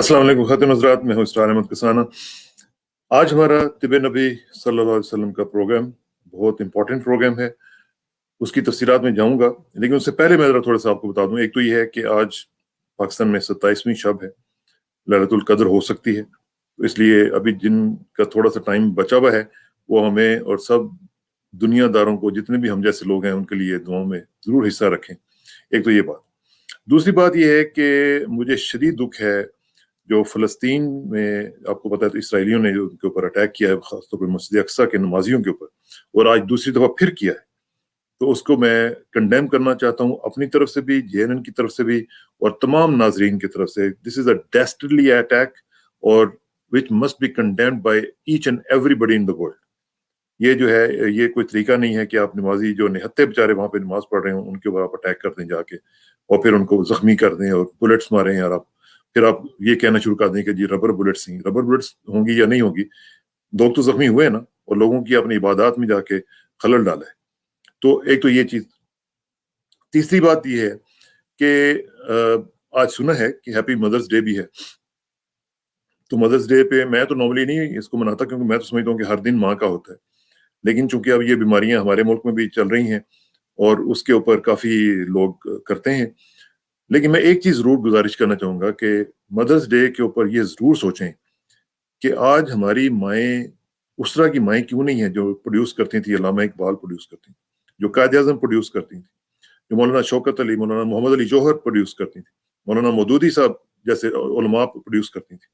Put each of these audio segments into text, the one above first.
अस्सलाम वालेकुम ख़ातिन हज़रात, मैं हूँ इसरार अहमद कसाना। आज हमारा तिब नबी सल्लल्लाहु अलैहि वसल्लम का प्रोग्राम बहुत इंपॉर्टेंट प्रोग्राम है। उसकी तफसीलात में जाऊँगा, लेकिन उससे पहले मैं ज़रा थोड़ा सा आपको बता दूँ। एक तो ये है कि आज पाकिस्तान में 27वीं शब है, लैलतुल क़द्र हो सकती है, तो इसलिए अभी जिनका थोड़ा सा टाइम बचा हुआ है वो हमें और सब दुनियादारों को, जितने भी हम जैसे लोग हैं, उनके लिए दुआओं में ज़रूर हिस्सा रखें। एक तो ये बात। दूसरी बात ये है कि मुझे शदीद दुख है जो फ़लस्तीन में, आपको पता है तो इसराइलियों ने जो उनके ऊपर अटैक किया है, ख़ासतौर पर मस्जिद अक्सा के नमाजियों के ऊपर, और आज दूसरी दफ़ा फिर किया है, तो उसको मैं कंडेम करना चाहता हूँ अपनी तरफ से भी, जेएनएन की तरफ से भी, और तमाम नाजरीन की तरफ से। दिस इज़ अ डेस्टर्डली अटैक और which must be condemned by each and everybody in the world. ये जो है, ये कोई तरीका नहीं है कि आप नमाजी जो निहत्ते बेचारे वहाँ पे नमाज पढ़ रहे हों, उनके ऊपर आप अटैक कर दें जाके, और फिर उनको जख्मी कर दें और बुलेट्स मारें। यार आप फिर आप ये कहना शुरू कर दें कि जी रबर बुलेट्स ही, रबर बुलेट्स होंगी या नहीं होगी, लोग तो जख्मी हुए ना, और लोगों की अपनी इबादत में जाके खलल डाला है। तो एक तो ये चीज। तीसरी बात ये है कि आज सुना है कि हैप्पी मदर्स डे भी है। तो मदर्स डे पे मैं तो नॉर्मली नहीं इसको मनाता, क्योंकि मैं तो समझता हूँ कि हर दिन माँ का होता है, लेकिन चूंकि अब ये बीमारियां हमारे मुल्क में भी चल रही हैं और उसके ऊपर काफी लोग करते हैं। लेकिन मैं एक चीज जरूर गुजारिश करना चाहूंगा कि मदर्स डे के ऊपर ये जरूर सोचें कि आज हमारी माएँ उस तरह की माएँ क्यों नहीं है जो प्रोड्यूस करती थी, अल्लामा इकबाल प्रोड्यूस करती थी, जो कायद आज़म प्रोड्यूस करती थी, जो मौलाना शौकत अली, मौलाना मोहम्मद अली जौहर प्रोड्यूस करती थी, मौलाना मौदूदी साहब जैसे उलमा प्रोड्यूस करती थी।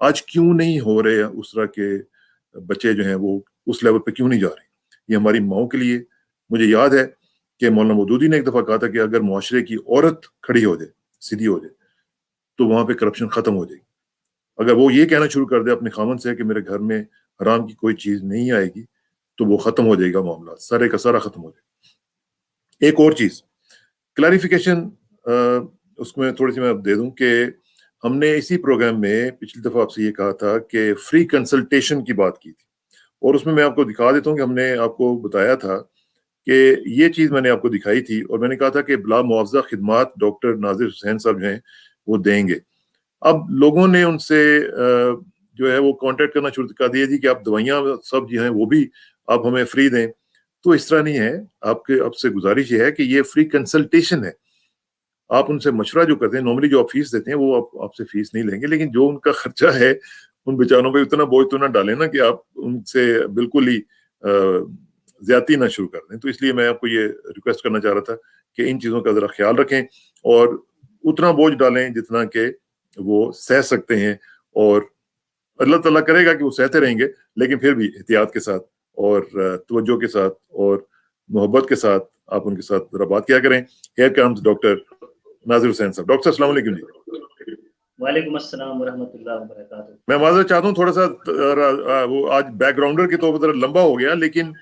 आज क्यों नहीं हो रहे उस तरह के बच्चे जो हैं, वो उस लेवल पे क्यों नहीं जा रहे? ये हमारी माओं के लिए। मुझे याद है कि मौलाना मौदूदी ने एक दफा कहा था कि अगर मुआशरे की औरत खड़ी हो जाए, सीधी हो जाए, तो वहां पे करप्शन खत्म हो जाएगी। अगर वो ये कहना शुरू कर दे अपने खामन से कि मेरे घर में हराम की कोई चीज नहीं आएगी, तो वो खत्म हो जाएगा, मामला सारे का सारा खत्म हो जाएगा। एक और चीज क्लैरिफिकेशन, उसमें थोड़ी सी मैं अब दे दूं कि हमने इसी प्रोग्राम में पिछली दफा आपसे ये कहा था कि फ्री कंसल्टेशन की बात की थी, और उसमें मैं आपको दिखा देता हूँ कि हमने आपको बताया था कि ये चीज मैंने आपको दिखाई थी, और मैंने कहा था कि बिला मुआवजा खिदमात डॉक्टर नाजिर हुसैन साहब जो हैं वो देंगे। अब लोगों ने उनसे जो है वो कांटेक्ट करना शुरू कर दिया जी कि आप दवाइयां सब जो हैं वो भी आप हमें फ्री दें। तो इस तरह नहीं है। आपके आपसे गुजारिश ये है कि ये फ्री कंसल्टेशन है। आप उनसे मशवरा जो करते हैं, नॉर्मली जो आप फीस देते हैं वो आपसे फीस नहीं लेंगे, लेकिन जो उनका खर्चा है उन बेचारों पे उतना बोझ तो ना डालें ना कि आप उनसे बिल्कुल ही ज्यादती ना शुरू कर दें। तो इसलिए मैं आपको ये रिक्वेस्ट करना चाह रहा था कि इन चीज़ों का ज़रा ख्याल रखें और उतना बोझ डालें जितना कि वो सह सकते हैं, और अल्लाह ताला करेगा कि वो सहते रहेंगे, लेकिन फिर भी एहतियात के साथ और तवज्जो के साथ और मोहब्बत के साथ आप उनके साथ ज़रा बात किया करें। हियर कम्स डॉक्टर नाजिर हुसैन साहब। डॉक्टर अस्सलाम वालेकुम जी। वालेकुम अस्सलाम वरहमतुल्लाहि वबरकातुहू। मैं माजरत चाहता हूँ थोड़ा सा वो आज बैकग्राउंडर के तौर पर लंबा हो गया, लेकिन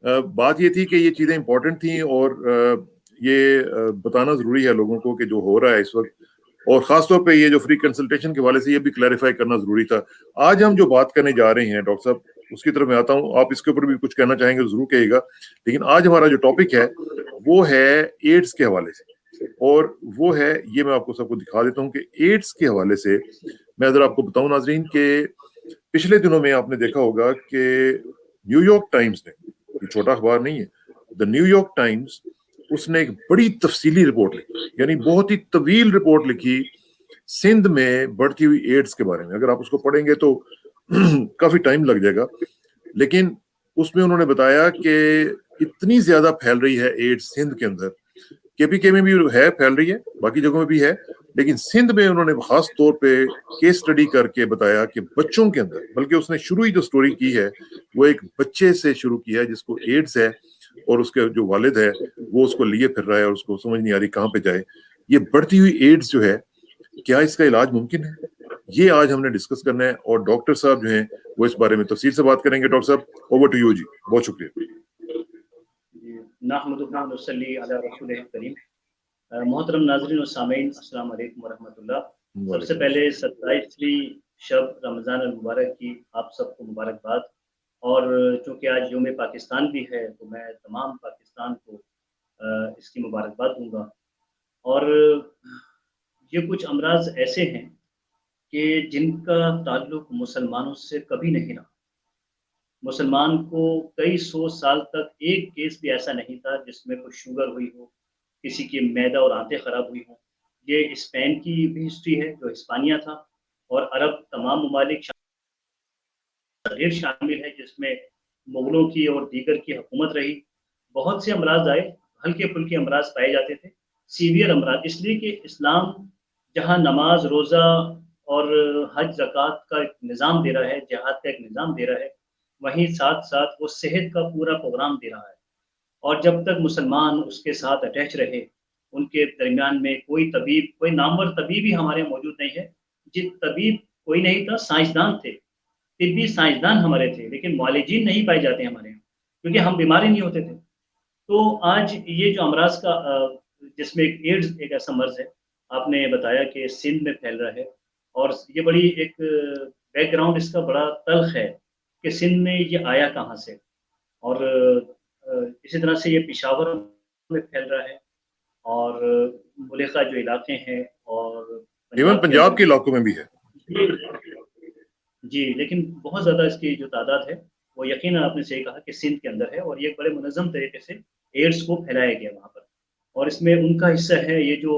बात ये थी कि ये चीज़ें इंपॉर्टेंट थी, और ये बताना ज़रूरी है लोगों को कि जो हो रहा है इस वक्त, और ख़ास तौर पे ये जो फ्री कंसल्टेशन के वाले से ये भी क्लैरिफाई करना ज़रूरी था। आज हम जो बात करने जा रहे हैं डॉक्टर साहब, उसकी तरफ मैं आता हूँ। आप इसके ऊपर भी कुछ कहना चाहेंगे तो ज़रूर कहिएगा, लेकिन आज हमारा जो टॉपिक है वो है एड्स के हवाले से, और वो है, ये मैं आपको सबको दिखा देता हूँ कि एड्स के हवाले से मैं अगर आपको बताऊं नाजरीन के पिछले दिनों में आपने देखा होगा कि न्यूयॉर्क टाइम्स ने, ये छोटा अखबार नहीं है, द न्यूयॉर्क टाइम्स, उसने एक बड़ी तफसीली रिपोर्ट लिखी, यानी बहुत ही तवील रिपोर्ट लिखी सिंध में बढ़ती हुई एड्स के बारे में। अगर आप उसको पढ़ेंगे तो काफी टाइम लग जाएगा, लेकिन उसमें उन्होंने बताया कि इतनी ज्यादा फैल रही है एड्स सिंध के अंदर। केपीके में भी है, फैल रही है, बाकी जगहों में भी है, लेकिन सिंध में उन्होंने खास तौर पे केस स्टडी करके बताया कि बच्चों के अंदर, बल्कि उसने शुरू ही जो स्टोरी की है वो एक बच्चे से शुरू किया है जिसको एड्स है, और उसके जो वालिद है वो उसको लिए फिर रहा है और उसको समझ नहीं आ रही कहाँ पे जाए। ये बढ़ती हुई एड्स जो है, क्या इसका इलाज मुमकिन है? ये आज हमने डिस्कस करना है, और डॉक्टर साहब जो हैं वो इस बारे में तफसील से बात करेंगे। डॉक्टर साहब, ओवर टू यू जी। बहुत शुक्रिया। नहमदुहु व नसल्ली अला रसूलिल करीम। मोहतरम नाज़रीन और सामीन, अस्सलाम वालेकुम व रहमतुल्लाह। सबसे पहले 27वीं शब रमज़ान अल मुबारक की आप सबको मुबारकबाद। और चूँकि आज यौम पाकिस्तान भी है तो मैं तमाम पाकिस्तान को इसकी मुबारकबाद दूंगा। और ये कुछ अमराज ऐसे हैं کہ جن کا ताल्लुक मुसलमानों से कभी नहीं रहा। मुसलमान को कई सौ साल तक एक केस भी ऐसा नहीं था जिसमें कोई शुगर हुई हो, किसी की मैदा और आंतें खराब हुई हों। ये स्पेन की भी हिस्ट्री है जो हिस्पानिया था, और अरब तमाम ममालिक शरीर शामिल है जिसमें मुगलों की और दीगर की हुकूमत रही। बहुत से अमराज आए, हल्के-फुल्के अमराज पाए जाते थे, सीवियर अमराज, इसलिए कि इस्लाम जहाँ नमाज, रोज़ा और हज, ज़कात का एक निज़ाम दे रहा है, जिहाद का एक निज़ाम दे रहा है, वहीं साथ-साथ वो सेहत का पूरा प्रोग्राम दे रहा है। और जब तक मुसलमान उसके साथ अटैच रहे, उनके दरमियान में कोई तबीब, कोई नामवर तबीब ही हमारे मौजूद नहीं है। जी, तबीब कोई नहीं था, साइंसदान थे, तिब्बी साइंसदान हमारे थे, लेकिन मुआलिजीन नहीं पाए जाते हमारे यहाँ, क्योंकि हम बीमार ही नहीं होते थे। तो आज ये जो अमराज का जिसमें एक एड्स एक ऐसा मर्ज़ है, आपने बताया कि सिंध में फैल रहा है, और ये बड़ी एक बैकग्राउंड इसका बड़ा तल्ख़ है कि सिंध में ये आया कहाँ से, और इसी तरह से ये पेशावर में फैल रहा है, और मुलेखा जो इलाके हैं, और इवन पंजाब के पंजाब अंदर के इलाकों में भी है। जी, लेकिन बहुत ज़्यादा इसकी जो तादाद है, वो यकीनन आपने सही कहा कि सिंध के अंदर है, और ये बड़े मुनज़्ज़म तरीके से एड्स को फैलाया गया वहाँ पर। और इसमें उनका हिस्सा है ये जो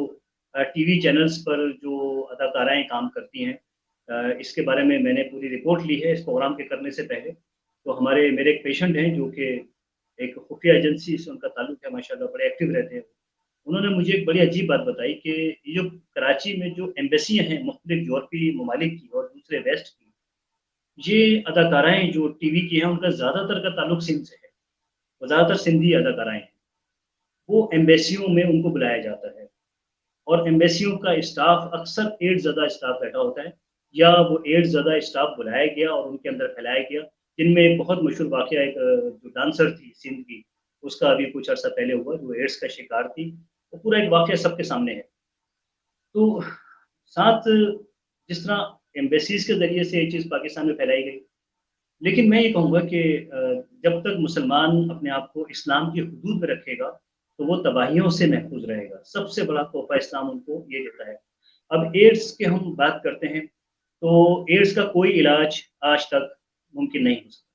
टीवी चैनल्स पर जो अदाकाराएँ काम करती हैं। इसके बारे में मैंने पूरी रिपोर्ट ली है इस प्रोग्राम के करने से पहले। तो मेरे एक पेशेंट हैं जो कि एक खुफिया एजेंसी से उनका ताल्लुक है, माशाअल्लाह बड़े एक्टिव रहते हैं। उन्होंने मुझे एक बड़ी अजीब बात बताई कि ये जो कराची में जो एम्बेसियाँ हैं मुख्तलिफ यूरोपीय ममालिक की और दूसरे वेस्ट की, ये अदाकाराएँ जो टीवी की हैं, उनका ज़्यादातर का ताल्लुक सिंध से है। वो ज़्यादातर सिंधी अदाकाराएँ हैं। वो एम्बेसियों में उनको बुलाया जाता है, और एम्बेसियों का स्टाफ अक्सर एड्स ज़दा स्टाफ बैठा होता है, या वो एड्स ज़दा स्टाफ बुलाया गया और उनके अंदर फैलाया गया। जिनमें एक बहुत मशहूर वाक़या एक जो डांसर थी सिंध की, उसका अभी कुछ अर्सा पहले हुआ, जो एड्स का शिकार थी। वो पूरा एक वाक़या सबके सामने है। तो साथ जिस तरह एम्बेसीज़ के ज़रिए से ये चीज़ पाकिस्तान में फैलाई गई, लेकिन मैं ये कहूँगा कि जब तक मुसलमान अपने आप को इस्लाम की हुदूद में रखेगा, तो वो तबाहियों से महफूज़ रहेगा। सबसे बड़ा तोहफ़ा इस्लाम उनको ये देता है। अब एड्स की हम बात करते हैं, तो एड्स का कोई इलाज आज तक मुमकिन नहीं हो सकता।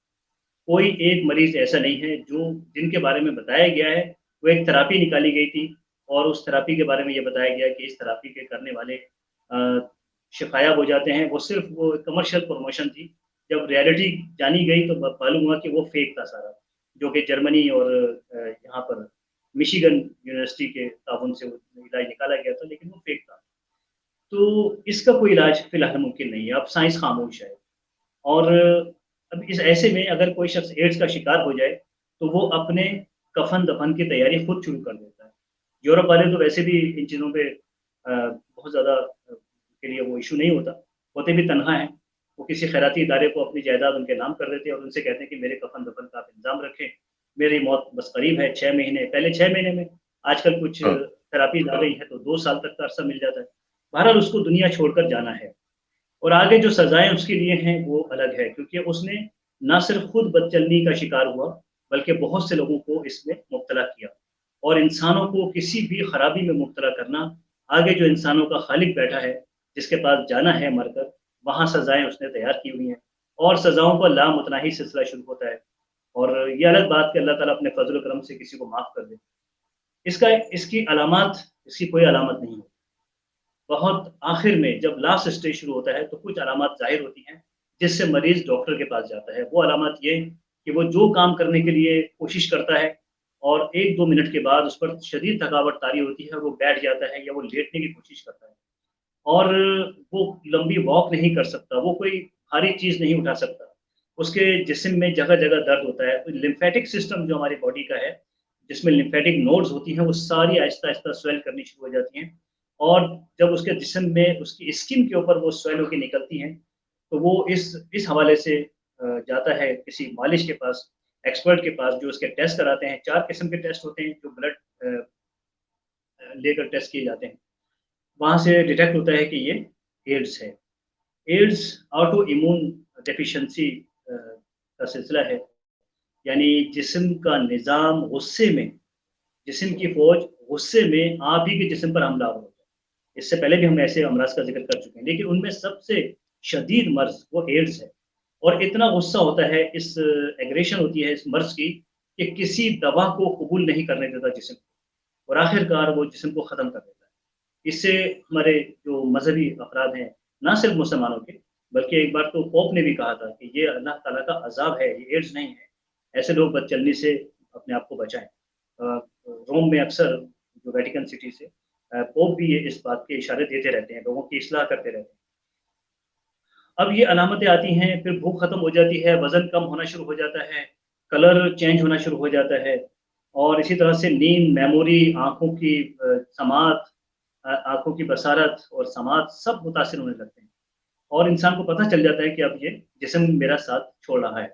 कोई एक मरीज़ ऐसा नहीं है जो जिनके बारे में बताया गया है, वो एक थेरेपी निकाली गई थी, और उस थेरेपी के बारे में ये बताया गया कि इस थेरेपी के करने वाले शिफ़ायाब हो जाते हैं। वो सिर्फ़ वो कमर्शियल प्रमोशन थी। जब रियलिटी जानी गई तो मालूम हुआ कि वो फ़ेक था सारा, जो कि जर्मनी और यहाँ पर मिशिगन यूनिवर्सिटी के ताउन से वो इलाज निकाला गया था, लेकिन वो फ़ेक था। तो इसका कोई इलाज फ़िलहाल मुमकिन नहीं है, अब साइंस ख़ामोश है। और अब इस ऐसे में अगर कोई शख़्स एड्स का शिकार हो जाए, तो वो अपने कफ़न-दफ़न की तैयारी खुद शुरू कर देता है। यूरोप वाले तो वैसे भी इन चीज़ों पे बहुत ज़्यादा के लिए वो इश्यू नहीं होता, होते भी तन्हा हैं। वो किसी खैराती इदारे को अपनी जायदाद उनके नाम कर देते हैं और उनसे कहते हैं कि मेरे कफ़न-दफ़न का आप इंतज़ाम रखें, मेरी मौत बस करीब है 6 महीने, पहले 6 महीने में, आजकल कुछ हाँ। थेरेपीज़ आ गई हैं तो 2 साल तक का अरसा मिल जाता है। बहरहाल उसको दुनिया छोड़कर जाना है। और आगे जो सज़ाएँ उसके लिए हैं वो अलग है, क्योंकि उसने ना सिर्फ़ खुद बदचलनी का शिकार हुआ, बल्कि बहुत से लोगों को इसमें मुब्तला किया। और इंसानों को किसी भी खराबी में मुब्तला करना, आगे जो इंसानों का खालिक बैठा है, जिसके पास जाना है मरकर, वहाँ सज़ाएँ उसने तैयार की हुई हैं, और सज़ाओं का लामुतनाही सिलसिला शुरू होता है। और ये अलग बात कि अल्लाह ताला अपने फ़ज़ल व करम से किसी को माफ़ कर दे। इसका इसकी अलामात इसकी कोई अलामत नहीं है। बहुत आखिर में जब लास्ट स्टेज शुरू होता है तो कुछ अलामत ज़ाहिर होती हैं, जिससे मरीज़ डॉक्टर के पास जाता है। वो अलामत ये कि वो जो काम करने के लिए कोशिश करता है, और 1-2 मिनट के बाद उस पर शदीद थकावट तारी होती है, और वो बैठ जाता है या वो लेटने की कोशिश करता है, और वो लंबी वॉक नहीं कर सकता, वो कोई भारी चीज़ नहीं उठा सकता। उसके जिस्म में जगह-जगह दर्द होता है। तो लिम्फेटिक सिस्टम जो हमारी बॉडी का है, जिसमें लिम्फेटिक नोड्स होती हैं, वो सारी आहिस्ता-आहिस्ता स्वेल करनी शुरू हो जाती हैं, और जब उसके जिस्म में उसकी स्किन के ऊपर वो स्वेल होके निकलती हैं, तो वो इस हवाले से जाता है किसी मालिश के पास, एक्सपर्ट के पास, जो उसके टेस्ट कराते हैं। 4 किस्म के टेस्ट होते हैं जो ब्लड लेकर टेस्ट किए जाते हैं। वहाँ से डिटेक्ट होता है कि ये एड्स है। एड्स ऑटो इम्यून डेफिशिएंसी का सिलसिला है, यानी जिस्म का निज़ाम गुस्से में, जिस्म की फ़ौज गुस्से में आप ही के जिस्म पर हमला हो जाए। اس سے پہلے بھی ہم ایسے امراض کا ذکر کر چکے ہیں، لیکن ان میں سب سے شدید مرض وہ ایڈز ہے، اور اتنا غصہ ہوتا ہے، اس ایگریشن ہوتی ہے اس مرض کی کہ کسی دوا کو قبول نہیں کرنے دیتا جسم کو، اور آخر کار وہ جسم کو ختم کر دیتا ہے۔ اس سے ہمارے جو مذہبی افراد ہیں، نہ صرف مسلمانوں کے، بلکہ ایک بار تو پوپ نے بھی کہا تھا کہ یہ اللہ تعالیٰ کا عذاب ہے، یہ ایڈز نہیں ہے، ایسے لوگ بد چلنی سے اپنے آپ کو بچائیں۔ روم میں اکثر جو ویٹیکن سٹی سے پوپ بھی اس بات کے اشارے دیتے رہتے ہیں، لوگوں کی اصلاح کرتے رہتے ہیں۔ اب یہ علامتیں آتی ہیں، پھر بھوک ختم ہو جاتی ہے، وزن کم ہونا شروع ہو جاتا ہے، کلر چینج ہونا شروع ہو جاتا ہے، اور اسی طرح سے نیند، میموری، آنکھوں کی سماعت، آنکھوں کی بصارت اور سماعت سب متاثر ہونے لگتے ہیں، اور انسان کو پتہ چل جاتا ہے کہ اب یہ جسم میرا ساتھ چھوڑ رہا ہے۔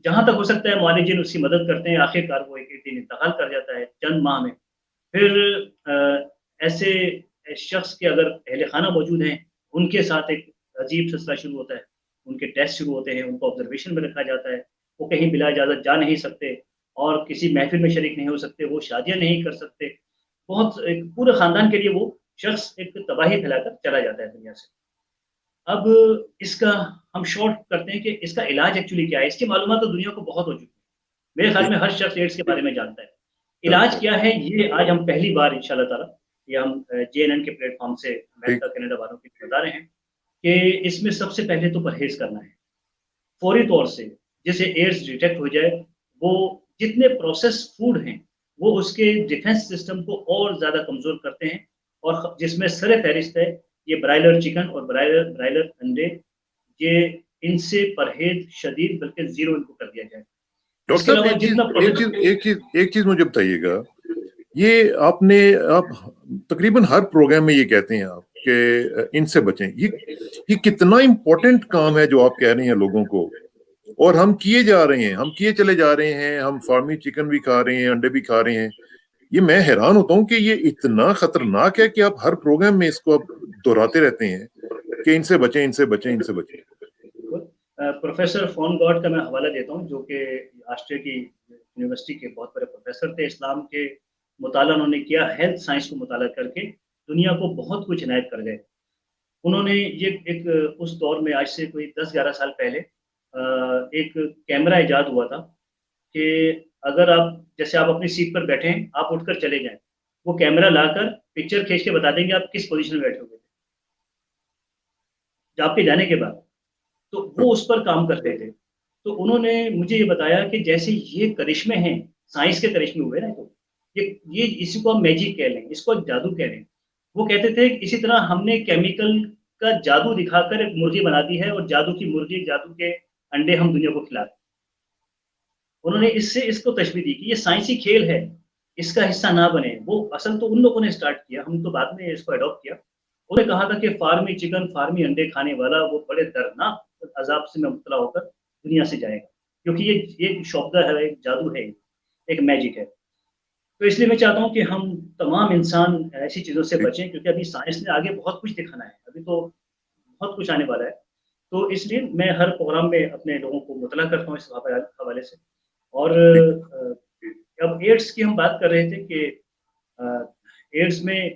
جہاں تک ہو سکتا ہے معالجین اس کی مدد کرتے ہیں، آخر کار وہ ایک دن انتقال کر جاتا ہے چند ماہ میں۔ پھر ایسے شخص کے اگر اہل خانہ موجود ہیں، ان کے ساتھ ایک عجیب سلسلہ شروع ہوتا ہے، ان کے ٹیسٹ شروع ہوتے ہیں، ان کو آبزرویشن میں رکھا جاتا ہے، وہ کہیں بلا اجازت جا نہیں سکتے، اور کسی محفل میں شریک نہیں ہو سکتے، وہ شادیاں نہیں کر سکتے، بہت ایک پورے خاندان کے لیے وہ شخص ایک تباہی پھیلا کر چلا جاتا ہے دنیا سے۔ اب اس کا ہم شارٹ کرتے ہیں کہ اس کا علاج ایکچولی کیا ہے۔ اس کی معلومات تو دنیا کو بہت ہو چکی ہے، میرے خیال میں ہر شخص ایڈس کے بارے میں جانتا ہے۔ علاج کیا ہے یہ آج ہم پہلی بار انشاءاللہ تعالی یہ ہم JNN کے پلیٹ فارم سے امریکہ کینیڈا والوں کی بتا رہے ہیں کہ اس میں سب سے پہلے تو پرہیز کرنا ہے فوری طور سے۔ جسے ایڈس ڈیٹیکٹ ہو جائے، وہ جتنے پروسیس فوڈ ہیں وہ اس کے ڈیفنس سسٹم کو اور زیادہ کمزور کرتے ہیں، اور جس میں سر فہرست ہے یہ برائلر چکن اور برائلر انڈے، یہ ان سے پرہیز شدید بلکہ زیرو ان کو کر دیا جائے۔ اس کے ڈاکٹر علاوہ صاحب ایک چیز مجھے بتائیے گا، یہ آپ تقریباً ہر پروگرام میں یہ کہتے ہیں آپ کہ ان سے بچیں، یہ کتنا امپورٹنٹ کام ہے جو آپ کہہ رہے ہیں لوگوں کو، اور ہم کیے جا رہے ہیں، ہم کیے چلے جا رہے ہیں، ہم فارمی چکن بھی کھا رہے ہیں، انڈے بھی کھا رہے ہیں۔ یہ میں حیران ہوتا ہوں کہ یہ اتنا خطرناک ہے کہ آپ ہر پروگرام میں اس کو آپ دہراتے رہتے ہیں کہ ان سے بچیں، ان سے بچیں، ان سے بچیں۔ پروفیسر فون گاڈ کا میں حوالہ دیتا ہوں، جو کہ آسٹریلیا کی یونیورسٹی کے بہت بڑے پروفیسر تھے، اسلام کے مطالعہ انہوں نے کیا، ہیلتھ سائنس کو مطالعہ کر کے دنیا کو بہت کچھ عنایت کر گئے۔ انہوں نے یہ ایک اس دور میں آج سے کوئی 10-11 سال پہلے ایک کیمرہ ایجاد ہوا تھا کہ اگر آپ جیسے آپ اپنی سیٹ پر بیٹھے ہیں، آپ اٹھ کر چلے جائیں، وہ کیمرہ لا کر پکچر کھینچ کے بتا دیں گے آپ کس پوزیشن میں بیٹھے ہوئے تھے آپ کے جانے کے بعد۔ تو وہ اس پر کام کرتے تھے۔ تو انہوں نے مجھے یہ بتایا کہ جیسے یہ کرشمے ہیں، سائنس کے کرشمے ہوئے نا، تو یہ اسی کو ہم میجک کہہ لیں، اس کو جادو کہہ لیں۔ وہ کہتے تھے کہ اسی طرح ہم نے کیمیکل کا جادو دکھا کر ایک مرغی بنا دی ہے، اور جادو کی مرغی، جادو کے انڈے ہم دنیا کو کھلا دیں۔ انہوں نے اس کو تشبیہ دی کہ یہ سائنسی کھیل ہے، اس کا حصہ نہ بنے۔ وہ اصل تو ان لوگوں نے سٹارٹ کیا، ہم تو بعد میں اس کو اڈاپٹ کیا۔ انہوں نے کہا تھا کہ فارمی چکن، فارمی انڈے کھانے والا وہ بڑے دردناک عذاب سے میں مبتلا ہو کر دنیا سے جائے گا، کیونکہ یہ ایک شوبدہ ہے، ایک جادو ہے، ایک میجک ہے۔ تو اس لیے میں چاہتا ہوں کہ ہم تمام انسان ایسی چیزوں سے بچیں، کیونکہ ابھی سائنس نے آگے بہت کچھ دکھانا ہے، ابھی تو بہت کچھ آنے والا ہے۔ تو اس لیے میں ہر پروگرام میں اپنے لوگوں کو مطلع کرتا ہوں اس حوالے سے۔ اور اب ایڈس کی ہم بات کر رہے تھے کہ ایڈس میں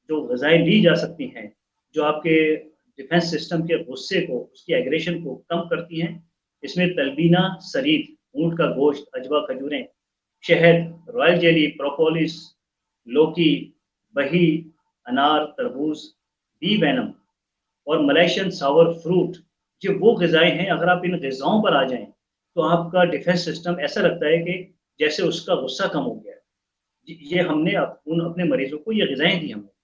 جو غذائیں لی جا سکتی ہیں جو آپ کے ڈیفنس سسٹم کے غصے کو، اس کی ایگریشن کو کم کرتی ہیں، اس میں تلبینہ، سرید، اونٹ کا گوشت، اجوا، کھجوریں، شہد، رائل جیلی، پروپولس، لوکی، بہی، انار، تربوز، بی وینم اور ملیشین ساور فروٹ، یہ وہ غذائیں ہیں اگر آپ ان غذاؤں پر آ جائیں تو آپ کا ڈیفنس سسٹم ایسا لگتا ہے کہ جیسے اس کا غصہ کم ہو گیا ہے۔ یہ ہم نے اپنے مریضوں کو یہ غذائیں دی ہم نے،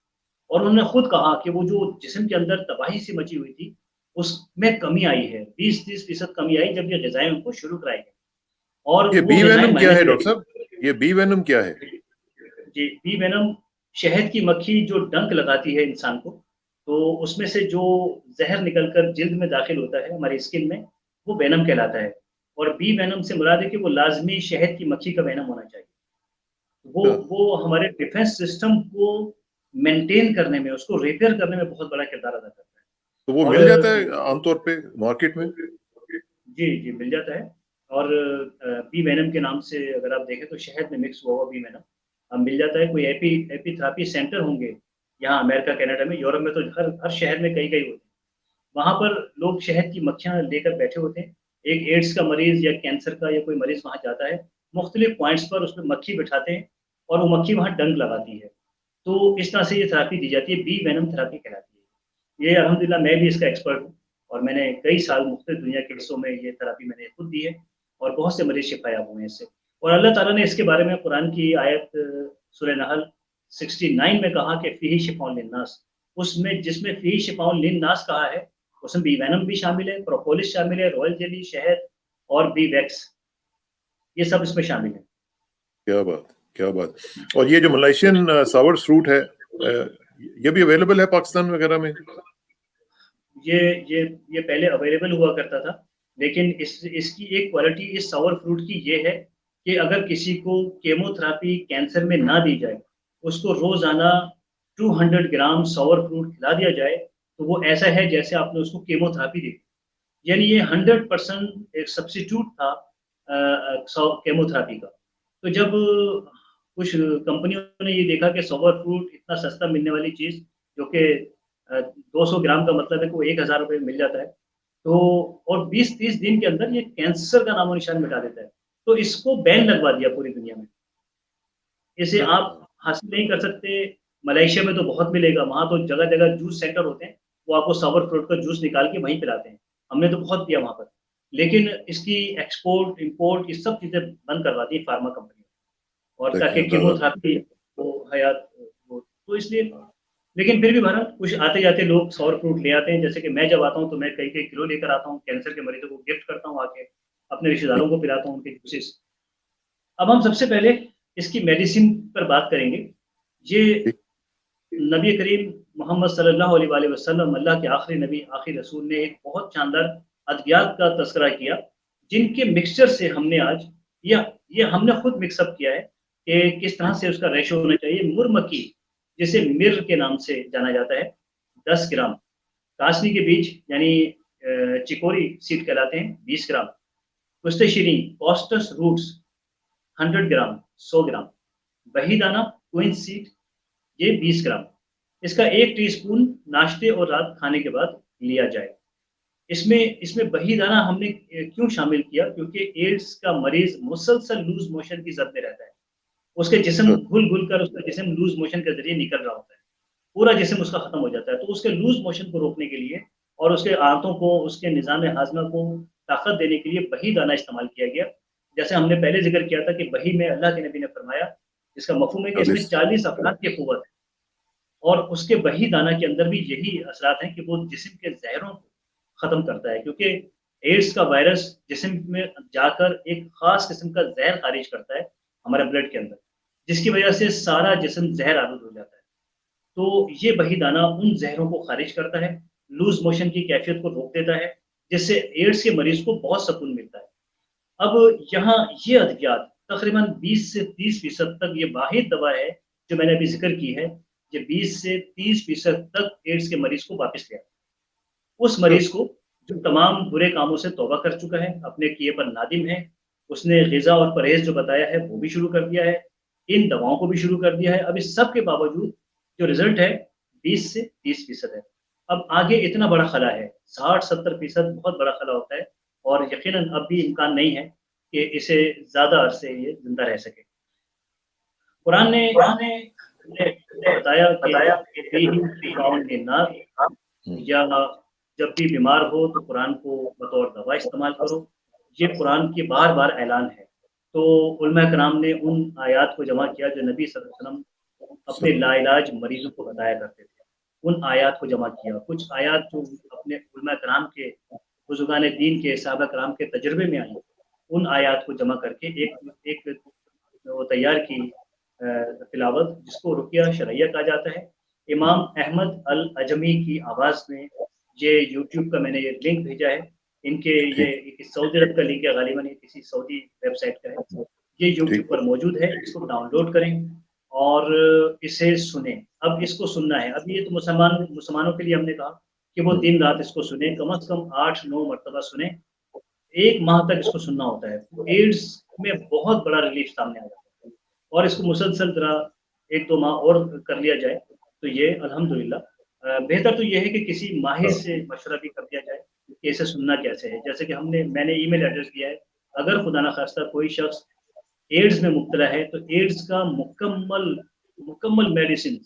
اور انہوں نے خود کہا کہ وہ جو جسم کے اندر تباہی سی مچی ہوئی تھی اس میں کمی آئی ہے، 20-30% کمی آئی جب یہ غذائیں ان کو شروع کرائی گئی۔ اور یہ وہ بی غذائیں وینم کیا ہے ڈاکٹر صاحب؟ یہ بی وینم کیا ہے؟ جی، بی وینم شہد کی مکھی جو ڈنک لگاتی ہے انسان کو، تو اس میں سے جو زہر نکل کر جلد میں داخل ہوتا ہے ہماری اسکن میں، وہ وینم کہلاتا ہے۔ اور بی وینم سے مراد ہے کہ وہ لازمی شہد کی مکھی کا وینم ہونا چاہیے۔ وہ ہمارے ڈیفنس سسٹم کو مینٹین کرنے میں، اس کو ریپیئر کرنے میں بہت بڑا کردار ادا کرتا ہے۔ تو وہ اور مل جاتا ہے عام طور پہ مارکیٹ میں؟ جی مل جاتا ہے۔ اور بی وینم کے نام سے اگر آپ دیکھیں تو شہد میں مکس ہوا ہوا بی وینم اب مل جاتا ہے۔ کوئی ایپی تھراپی سینٹر ہوں گے یہاں امریکہ کینیڈا میں، یورپ میں تو ہر شہر میں کئی ہوتے ہیں. وہاں پر لوگ شہد کی مکھیاں لے کر بیٹھے ہوتے ہیں. ایک ایڈس کا مریض یا کینسر کا یا کوئی مریض وہاں جاتا ہے، مختلف پوائنٹس پر اس میں مکھی بٹھاتے ہیں اور وہ مکھی وہاں ڈنک لگاتی ہے. تو اس طرح سے یہ تھراپی دی جاتی ہے، بی وینم تھراپی کہلاتی ہے. یہ الحمدللہ میں بھی اس کا ایکسپرٹ ہوں اور میں نے کئی سال مختلف دنیا کے حصوں میں یہ تھراپی میں نے خود دی ہے اور بہت سے مریض شفا یاب ہوئے ہیں اس سے. اور اللہ تعالیٰ نے اس کے بارے میں قرآن کی آیت سورہ نحل 69 میں کہا کہ فیہ شفاء للناس، اس میں جس میں فیہ شفاء للناس کہا ہے اس میں بی وینم بھی شامل ہے، پروپولس شامل ہے، رویل جیلی، شہد اور بی ویکس، یہ سب اس میں شامل ہے. کیا بات، کیا بات. اور یہ جو ملائیشین ساور فروٹ ہے یہ بھی اویلیبل ہے پاکستان وغیرہ میں؟ یہ پہلے اویلیبل ہوا کرتا تھا، لیکن اس کی ایک کوالٹی اس ساور فروٹ کی یہ ہے کہ اگر کسی کو کیمو تھراپی کینسر میں نہ دی جائے، اس کو روزانہ 200 گرام ساور فروٹ کھلا دیا جائے تو وہ ایسا ہے جیسے آپ نے اس کو کیمو تھراپی دی. یعنی یہ 100% ایک سبسٹیٹیوٹ تھا کیمو تھراپی کا. تو جب کچھ کمپنیوں نے یہ دیکھا کہ ساور فروٹ اتنا سستا ملنے والی چیز جو کہ 200 گرام کا مطلب ہے کہ وہ 1000 روپے مل جاتا ہے، تو اور 20-30 دن کے اندر یہ کینسر کا نام و نشان مٹا دیتا ہے، تو اس کو بین لگوا دیا پوری دنیا میں. اسے آپ حاصل نہیں کر سکتے. ملائیشیا میں تو بہت ملے گا، وہاں تو جگہ جگہ جوس سینٹر ہوتے ہیں، وہ آپ کو ساور فروٹ کا جوس نکال کے وہیں پلاتے ہیں. ہم نے تو بہت پیا وہاں پر، لیکن اس کی ایکسپورٹ امپورٹ یہ سب چیزیں بند کروا دی فارما کمپنی، اور تاکہ کیمو تھراپی وہ حیات ہو. تو اس لیے، لیکن پھر بھی بہرحال کچھ آتے جاتے لوگ ساور فروٹ لے آتے ہیں. جیسے کہ میں جب آتا ہوں تو میں کئی کلو لے کر آتا ہوں، کینسر کے مریضوں کو گفٹ کرتا ہوں، آ کے اپنے رشتے داروں کو پلاتا ہوں ان کے جوسز. اب ہم سب سے پہلے اس کی میڈیسن پر بات کریں گے. یہ نبی کریم محمد صلی اللہ علیہ وآلہ وسلم، اللہ کے آخری نبی آخری رسول نے ایک بہت شاندار ادویات کا تذکرہ کیا جن کے مکسچر سے ہم نے آج یہ ہم نے خود مکس اپ کیا ہے کہ کس طرح سے اس کا ریشو ہونا چاہیے. مرمکی جسے مر کے نام سے جانا جاتا ہے 10 گرام، کاسنی کے بیج یعنی چکوری سیڈ کہلاتے ہیں 20 گرام، پستے شیریں پوسٹس روٹس 100 گرام 100 گرام، بہی دانہ کوئن سیڈ یہ 20 گرام. اس کا 1 ٹی اسپون ناشتے اور رات کھانے کے بعد لیا جائے. اس میں بہی دانہ ہم نے کیوں شامل کیا؟ کیونکہ ایڈس کا مریض مسلسل لوز موشن کی زد میں رہتا ہے. اس کے جسم گھل کر اس کا جسم لوز موشن کے ذریعے نکل رہا ہوتا ہے، پورا جسم اس کا ختم ہو جاتا ہے. تو اس کے لوز موشن کو روکنے کے لیے اور اس کے آنتوں کو، اس کے نظام ہاضمہ کو طاقت دینے کے لیے بہی دانہ استعمال کیا گیا. جیسے ہم نے پہلے ذکر کیا تھا کہ بہی میں اللہ کے نبی نے فرمایا، جس کا مفہوم ہے کہ اس میں 40 افراد کی قوت ہے، اور اس کے بہی دانہ کے اندر بھی یہی اثرات ہیں کہ وہ جسم کے زہروں کو ختم کرتا ہے. کیونکہ ایڈس کا وائرس جسم میں جا کر ایک خاص قسم کا زہر خارج کرتا ہے ہمارے بلڈ کے اندر، جس کی وجہ سے سارا جسم زہر آلود ہو جاتا ہے. تو یہ بہی دانہ ان زہروں کو خارج کرتا ہے، لوز موشن کی کیفیت کو روک دیتا ہے، جس سے ایڈس کے مریض کو بہت سکون ملتا ہے. اب یہاں یہ ادویات تقریباً 20 سے 30% تک یہ واحد دوا ہے جو میں نے ابھی ذکر کی ہے، یہ 20 سے 30% تک ایڈس کے مریض کو واپس لے آتا ہے. اس مریض کو جو تمام برے کاموں سے توبہ کر چکا ہے، اپنے کیے پر نادم ہے، اس نے غذا اور پرہیز جو بتایا ہے وہ بھی شروع کر دیا ہے، ان دواؤں کو بھی شروع کر دیا ہے. اب اس سب کے باوجود جو رزلٹ ہے 20 سے 30% ہے. اب آگے اتنا بڑا خلا ہے، 60-70% بہت بڑا خلا ہوتا ہے، اور یقیناً اب بھی امکان نہیں ہے کہ اسے زیادہ عرصے یہ زندہ رہ سکے. قرآن نے بتایا یا جب بھی بیمار ہو تو قرآن کو بطور دوا استعمال کرو. یہ قرآن کی بار بار اعلان ہے. تو علماء کرام نے ان آیات کو جمع کیا جو نبی صلی اللہ علیہ وسلم اپنے لا علاج مریضوں کو بتایا کرتے تھے. ان آیات کو جمع کیا. کچھ آیات جو اپنے علماء کرام کے، بزرگان دین کے، صحابہ کرام کے تجربے میں آئیں، ان آیات کو جمع کر کے ایک وہ تیار کی تلاوت، جس کو رقیہ شرعیہ کہا جاتا ہے. امام احمد العجمی کی آواز میں یہ یوٹیوب کا میں نے یہ لنک بھیجا ہے. ان کے یہ سعودی عرب کا لنک ہے، غالباً یہ کسی سعودی ویب سائٹ کا ہے. یہ یوٹیوب پر موجود ہے، اس کو ڈاؤن لوڈ کریں اور اسے سنیں. اب اس کو سننا ہے. اب یہ تو مسلمانوں کے لیے ہم نے کہا کہ وہ دن رات اس کو سنیں، کم از کم 8-9 مرتبہ سنیں. 1 ماہ تک اس کو سننا ہوتا ہے. ایڈس میں بہت بڑا ریلیف سامنے آ جاتا ہے، اور اس کو مسلسل طرح 1-2 ماہ اور کر لیا جائے तो ये अल्हम्दुलिल्लाह बेहतर तो ये है कि किसी माहिर से मशवरा भी कर दिया जाए कि इसे सुनना कैसे है। जैसे कि मैंने ईमेल एड्रेस दिया है, अगर खुदा ना खास्ता कोई शख्स एड्स में मुब्तला है तो एड्स का मुकम्मल मेडिसिन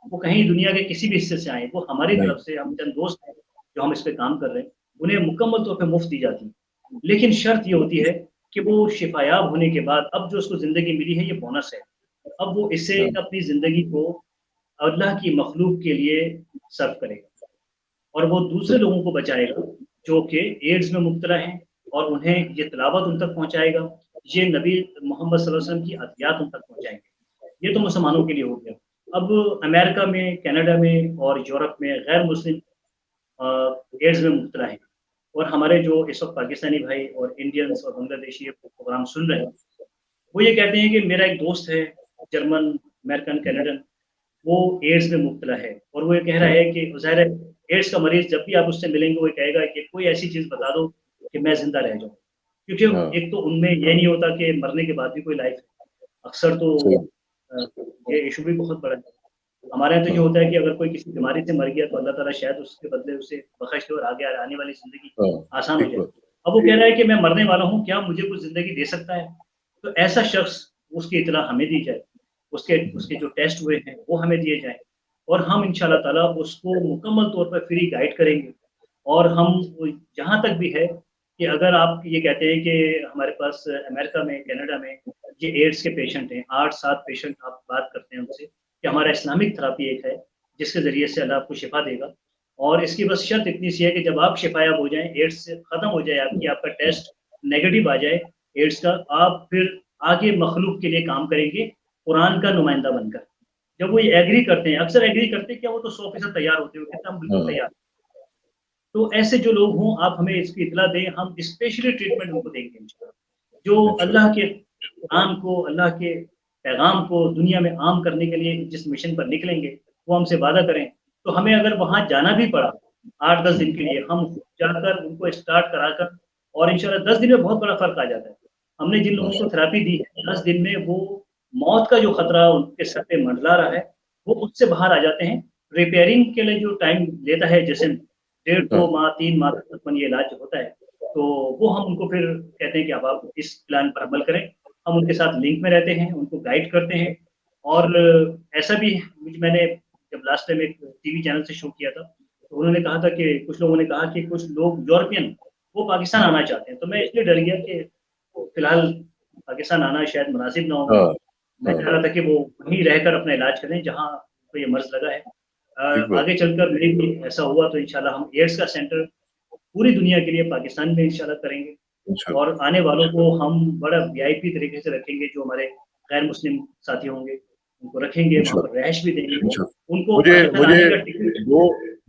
वो कहीं दुनिया के किसी भी हिस्से से आए, वो हमारी नहीं तरफ से, हम चंद दोस्त हैं जो हम इस पे काम कर रहे हैं, उन्हें मुकम्मल तौर पे मुफ्त दी जाती है। लेकिन शर्त ये होती है कि वो शिफायाब होने के बाद अब जो उसको ज़िंदगी मिली है ये बोनस है। अब वो इससे हाँ, अपनी ज़िंदगी को अल्लाह की मखलूक के लिए सर्व करेगा और वो दूसरे लोगों को बचाएगा जो कि एड्स में मुब्तला हैं और उन्हें ये तिलावत उन तक पहुँचाएगा, ये नबी मोहम्मद सल्लल्लाहु अलैहि वसल्लम की अतियात उन तक पहुँचाएँगे। ये तो मुसलमानों के लिए हो गया। अब अमेरिका में, कनाडा में और यूरोप में गैर मुस्लिम एड्स में मुब्तला हैं और हमारे जो इस वक़्त पाकिस्तानी भाई और इंडियंस और बांग्लादेशी ये प्रोग्राम सुन रहे हैं, वो ये कहते हैं कि मेरा एक दोस्त है जर्मन, अमेरिकन, कनाडियन, वो एड्स में मुब्तला है और वो ये कह रहा है कि ज़ाहिर है एड्स का मरीज़ जब भी आप उससे मिलेंगे वो कहेगा कि कोई ऐसी चीज़ बता दो कि मैं ज़िंदा रह जाऊँ। हाँ, क्योंकि एक तो उनमें ये नहीं होता कि मरने के बाद भी कोई लाइफ़ है। अक्सर तो सही, अ, ये इश्यू भी बहुत बड़ा है। हमारे यहाँ तो ये हाँ, होता है कि अगर कोई किसी बीमारी से मर गया तो अल्लाह ताला शायद उसके बदले उसे बख्श दे और आगे आने वाली ज़िंदगी हाँ, आसान हो ठीक जाए। बात, अब वो कह रहा है कि मैं मरने वाला हूँ, क्या मुझे कुछ ज़िंदगी दे सकता है? तो ऐसा शख्स उसकी इत्तला हमें दी जाए, उसके उसके जो टेस्ट हुए हैं वो हमें दिए जाएँ और हम इंशाअल्लाह ताला उसको मुकम्मल तौर पर फ्री गाइड करेंगे और हम वो जहाँ तक भी है कि अगर आप ये कहते हैं कि हमारे पास अमेरिका में, कनाडा में ये एड्स के पेशेंट हैं, 8-7 पेशेंट आप बात करते हैं उनसे कि हमारा इस्लामिक थेरेपी एक है, जिसके ज़रिए से अल्लाह आपको शिफ़ा देगा और इसकी बस शर्त इतनी सी है कि जब आप शिफ़ायाब हो जाएँ, एड्स से ख़त्म हो जाए आपका टेस्ट नेगेटिव आ जाए एड्स का, आप फिर आगे मखलूक के लिए काम करेंगे, कुरान का नुमाइंदा बनकर। जब वो ये एग्री करते हैं, अक्सर एग्री करते हैं क्या, वो तो 100% तैयार होते हैं, वो कहते हैं हम बिल्कुल हाँ, तैयार। तो ऐसे जो लोग हों, आप हमें इसकी इत्तला दें, हम स्पेशली ट्रीटमेंट उनको देंगे इंशाअल्लाह। जो इंशाल्लाह, अल्लाह के कुरान को, अल्लाह के पैगाम को दुनिया में आम करने के लिए जिस मिशन पर निकलेंगे, वो हमसे वादा करें, तो हमें अगर वहाँ जाना भी पड़ा 8-10 दिन के लिए, हम जाकर उनको स्टार्ट कराकर और इंशाअल्लाह 10 दिन में बहुत बड़ा फ़र्क आ जाता है। हमने जिन लोगों को माशाल्लाह, थेरेपी दी है, 10 दिन में वो मौत का जो खतरा उनके सर पे मंडरा रहा है, वो उससे बाहर आ जाते हैं। रिपेयरिंग के लिए जो टाइम लेता है जिस्म, डेढ़ 2 हाँ, माह, 3 माह तक तकरीबन ये इलाज होता है, तो वो हम उनको फिर कहते हैं कि अब आप इस प्लान पर अमल करें। हम उनके साथ लिंक में रहते हैं, उनको गाइड करते हैं और ऐसा भी मैंने जब लास्ट टाइम एक टीवी चैनल से शो किया था, तो उन्होंने कहा था कि कुछ लोगों ने कहा कि कुछ लोग यूरोपियन वो पाकिस्तान आना चाहते हैं, तो मैं इसलिए डर गया कि फिलहाल पाकिस्तान आना शायद मुनासिब ना हो उनको। हाँ, मैं हाँ, चाह रहा था कि वो वहीं रहकर अपना इलाज करें जहाँ को ये मर्ज़ लगा है। ठीक बात, आगे चलकर मेरे भी ऐसा हुआ तो इंशाल्लाह हम एड्स का सेंटर पूरी दुनिया के लिए पाकिस्तान में इंशाल्लाह करेंगे इंशाल्लाह, और आने वालों को हम बड़ा वीआईपी तरीके से रखेंगे, जो हमारे गैर मुस्लिम साथी होंगे, उनको रखेंगे, वहाँ पर इंशाल्लाह, रिहाइश भी देंगे। इंशाल्लाह। उनको मुझे पाकिस्तान मुझे आने का टिकट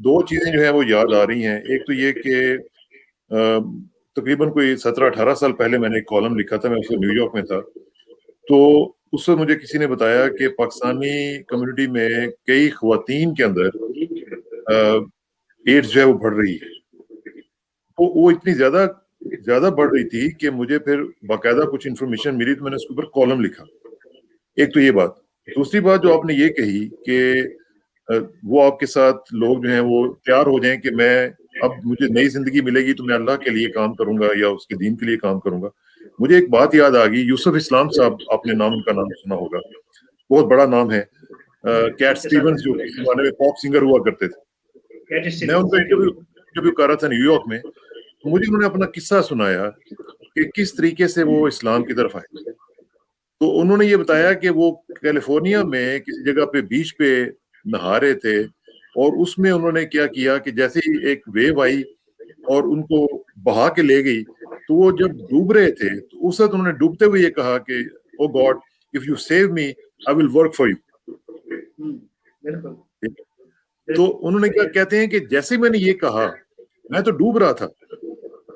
2 चीज़ें जो हैं वो याद आ रही हैं। एक तो ये कि तकरीबन कोई 17-18 साल पहले मैंने एक कॉलम लिखा था, मैं उस वक़्त न्यूयॉर्क में था। तो उस वक़्त मुझे किसी ने बताया कि पाकिस्तानी कम्युनिटी में कई ख़वातीन के अंदर अ, एड्स जो है वो बढ़ रही है। तो वो इतनी ज़्यादा ज़्यादा बढ़ रही थी कि मुझे फिर बाकायदा कुछ इन्फॉर्मेशन मिली तो मैंने उसके ऊपर कॉलम लिखा। एक तो ये बात। दूसरी बात जो आपने ये कही कि वो आपके साथ लोग जो हैं वो तैयार हो जाएँ कि मैं अब मुझे नई ज़िंदगी मिलेगी तो मैं अल्लाह के लिए काम करूँगा या उसके दीन के लिए काम करूँगा। मुझे एक बात याद आ गई, यूसुफ इस्लाम साहब, आपने उनका नाम सुना होगा। बहुत बड़ा नाम है। कैट उनके साथ स्टीवंस जो किसी ज़माने में पॉप सिंगर हुआ करते थे। कैट मैं उनका स्टीवंस जी, इंटरव्यू इंटरव्यू कर रहा था न्यूयॉर्क में, तो मुझे उन्होंने अपना किस्सा सुनाया कि किस तरीके से वो इस्लाम की तरफ आए। तो उन्होंने ये बताया कि वो कैलिफोर्निया में किसी जगह पे बीच पे नहा रहे थे और उसमें उन्होंने क्या किया कि जैसे ही एक वेव आई और उनको बहा के ले गई, तो वो जब डूब रहे थे, तो उस वक़्त उन्होंने डूबते हुए ये कहा कि oh God, if you save me, I will work for you. हुँ, बिल्कुल, तो बिल्कुल। उन्होंने क्या कहते हैं कि जैसे ही मैंने ये कहा, मैं तो डूब रहा था,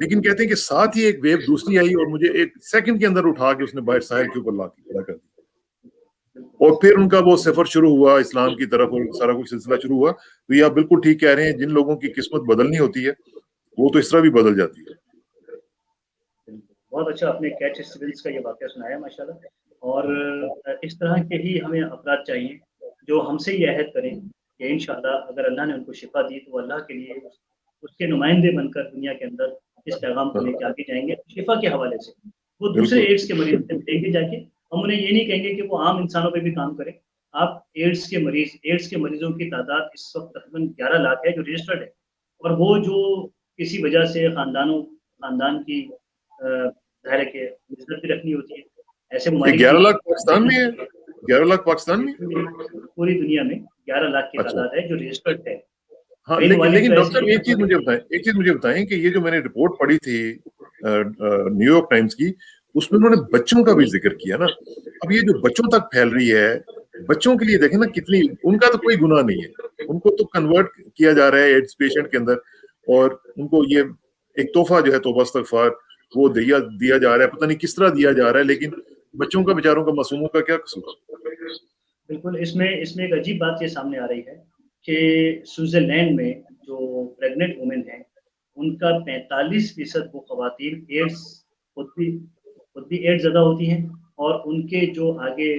लेकिन कहते हैं कि साथ ही एक वेव दूसरी आई और मुझे 1 सेकंड के अंदर उठा के उसने बाहर साहिल के ऊपर ला के खड़ा कर दिया। और फिर उनका वो सफ़र शुरू हुआ इस्लाम की तरफ और सारा कुछ सिलसिला शुरू हुआ। तो ये आप बिल्कुल ठीक कह रहे हैं, जिन लोगों की किस्मत बदलनी होती है, वो तो इस तरह भी बदल जाती है। बिल्कुल। बहुत अच्छा आपने कैट स्टीवंस का ये वाक़या सुनाया माशाल्लाह और इस तरह के ही हमें अफ़राद चाहिए, जो हमसे ये अहद करें کہ انشاءاللہ اگر اللہ نے ان کو شفا دی تو اللہ کے لیے اس کے نمائندے بن کر دنیا کے اندر اس پیغام کو لے کے آگے جائیں گے شفا کے حوالے سے. وہ دوسرے ایڈس کے مریض سے ملیں گے جا کے. ہم انہیں یہ نہیں کہیں گے کہ وہ عام انسانوں پہ بھی کام کریں. آپ ایڈس کے مریضوں کی تعداد اس وقت تقریباً 11 لاکھ ہے جو رجسٹرڈ ہے, اور وہ جو کسی وجہ سے خاندان کی ظاہر ہے کہ عزت بھی رکھنی ہوتی ہے. ایسے ممالک 11 لاکھ پاکستان میں ہے, 11 لاکھ پاکستان میں, پوری دنیا میں 11 لاکھ کی تعداد ہے جو رجسٹرڈ ہے. ہاں لیکن ڈاکٹر صاحب ایک چیز مجھے بتائیں کہ یہ جو میں نے رپورٹ پڑھی تھی نیو یارک ٹائمز کی, اس میں انہوں نے بچوں کا بھی ذکر کیا نا. اب یہ جو بچوں تک پھیل رہی ہے, بچوں کے لیے دیکھیں نا کتنی, ان کا تو کوئی گناہ نہیں ہے, ان کو تو کنورٹ کیا جا رہا ہے ایڈس پیشنٹ کے اندر, اور ان کو یہ ایک تحفہ جو ہے توبہ استغفار وہ دیا جا رہا ہے, پتہ نہیں کس طرح دیا جا رہا ہے, لیکن بچوں کا بیچاروں کا معصوموں کا کیا قصور. بالکل اس میں ایک عجیب بات یہ سامنے آ رہی ہے کہ سوئٹزرلینڈ میں جو پریگننٹ وومن ہیں ان کا 45% وہ خواتین ایڈس خود بھی ایڈس زدہ ہوتی ہیں, اور ان کے جو آگے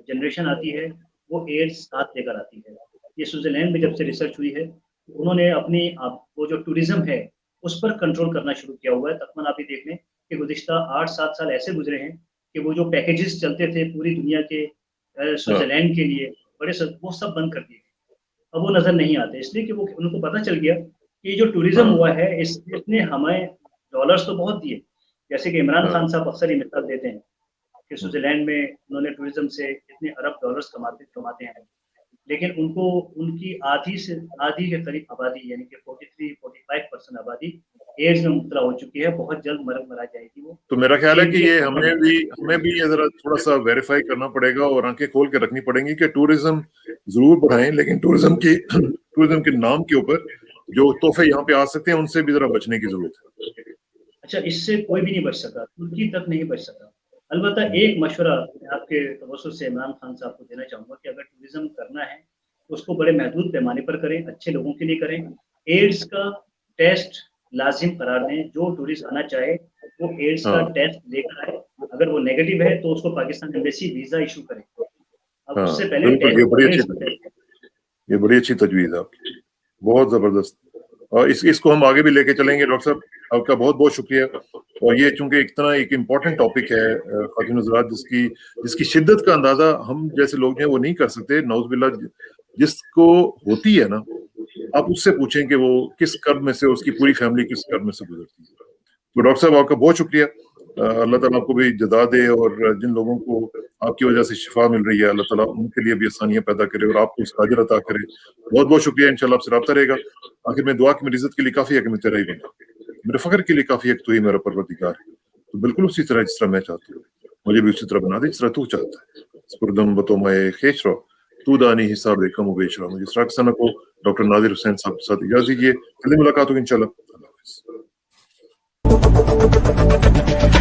جنریشن آتی ہے وہ ایڈس ساتھ لے کر آتی ہے. یہ سوئٹزرلینڈ میں جب سے ریسرچ ہوئی ہے انہوں نے اپنی وہ جو ٹورزم ہے اس پر کنٹرول کرنا شروع کیا ہوا ہے. تقریباً آپ یہ دیکھ لیں کہ گزشتہ 8-7 سال ایسے گزرے ہیں کہ وہ جو پیکیجز چلتے تھے پوری دنیا کے سوئٹزرلینڈ کے لیے بڑے وہ سب بند کر دیے. اب وہ نظر نہیں آتے اس لیے کہ وہ ان کو پتہ چل گیا کہ یہ جو ٹورزم ہوا ہے اس نے ہمیں ڈالرز تو بہت دیے. جیسے کہ عمران خان صاحب اکثر ہی مثال دیتے ہیں کہ سوئٹزرلینڈ میں انہوں نے ٹورزم سے اتنے ارب ڈالرز کماتے ہیں, لیکن ان کی آدھی کے قریب آبادی یعنی کہ 43-45% آبادی ایڈز میں مبتلا ہو چکی ہے. بہت جلد مرا جائے گی وہ. تو میرا خیال ہے کہ یہ ہمیں بھی یہ ذرا تھوڑا سا ویریفائی کرنا پڑے گا اور آنکھیں کھول کے رکھنی پڑیں گی کہ ٹورزم ضرور بڑھائیں, لیکن ٹورزم کے نام کے اوپر جو تحفے یہاں پہ آ سکتے ہیں ان سے بھی ذرا بچنے کی ضرورت ہے. اچھا, اس سے کوئی بھی نہیں بچ سکا, ترکی تک نہیں بچ سکا. البتہ ایک مشورہ آپ کے توسط سے عمران خان صاحب کو دینا چاہوں گا کہ اگر ٹورزم کرنا ہے تو اس کو بڑے محدود پیمانے پر کریں, اچھے لوگوں کے لیے کریں. ایڈس کا ٹیسٹ لازم قرار دیں. جو ٹورسٹ آنا چاہے وہ ایڈس کا ٹیسٹ لے کر آئے, اگر وہ نیگیٹو ہے تو اس کو پاکستان ایمبیسی ویزا ایشو کرے. اب اس سے پہلے یہ بڑی اچھی تجویز ہے آپ کی, بہت زبردست, اور اس کو ہم آگے بھی لے کے چلیں گے. ڈاکٹر صاحب آپ کا بہت بہت شکریہ. اور یہ چونکہ ایک امپورٹنٹ ٹاپک ہے خواتین حضرات, جس کی شدت کا اندازہ ہم جیسے لوگ ہیں وہ نہیں کر سکتے. نعوذ باللہ جس کو ہوتی ہے نا, آپ اس سے پوچھیں کہ وہ کس کرب میں سے, اس کی پوری فیملی کس کرب میں سے گزرتی ہے. تو ڈاکٹر صاحب آپ کا بہت شکریہ. اللہ تعالیٰ آپ کو بھی جزا دے, اور جن لوگوں کو آپ کی وجہ سے شفا مل رہی ہے اللہ تعالیٰ ان کے لیے بھی آسانیاں پیدا کرے اور آپ کو اس کا اجر عطا کرے. بہت بہت شکریہ. انشاءاللہ آپ سے رابطہ رہے گا. آخر میں دعا کہ میری عزت کے لیے کافی ہے کہ میں تیرا ہی بنا, میرے فخر کے لیے کافی ہے کہ تو ہی میرا پروردگار ہے. تو بالکل اسی طرح جس طرح میں چاہتا ہوں مجھے بھی اسی طرح بنا دے جس طرح تو چاہتا ہے. سپردم بتو میں خیش رو تو دانی حساب کم و بیش رو. مجھے اس راکسانہ کو ڈاکٹر نادر حسین صاحب کے ساتھ اجازت دیجیے. کل ملاقات ہوگی انشاءاللہ. اللہ حافظ.